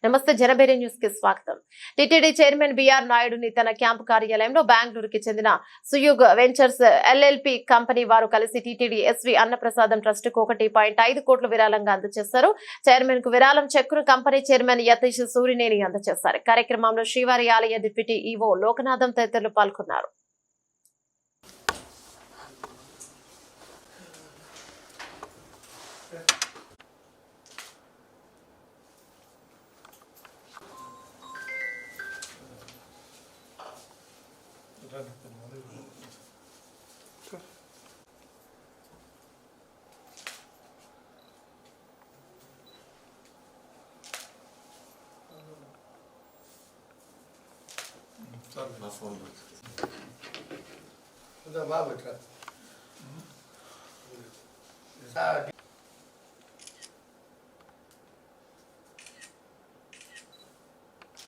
నమస్తే జనబేరి న్యూస్ కి స్వాగతం. టిటిడి చైర్మన్ బిఆర్ నాయుడుని తన క్యాంపు కార్యాలయంలో బెంగళూరుకి చెందిన సుయుగ్ వెంచర్స్ ఎల్ఎల్పి కంపెనీ వారు కలిసి టిటిడి ఎస్వి అన్నప్రసాదం ట్రస్ట్ కు 1.5 కోట్ల విరాళంగా అందజేశారు. చైర్మన్ కు విరాళం చెక్కును కంపెనీ చైర్మన్ యతీష్ సూరినేని అందజేశారు. కార్యక్రమంలో శ్రీవారి ఆలయ డిప్యూటీ ఈవో లోకనాథం తదితరులు పాల్గొన్నారు. నా ఫోన్ బాగా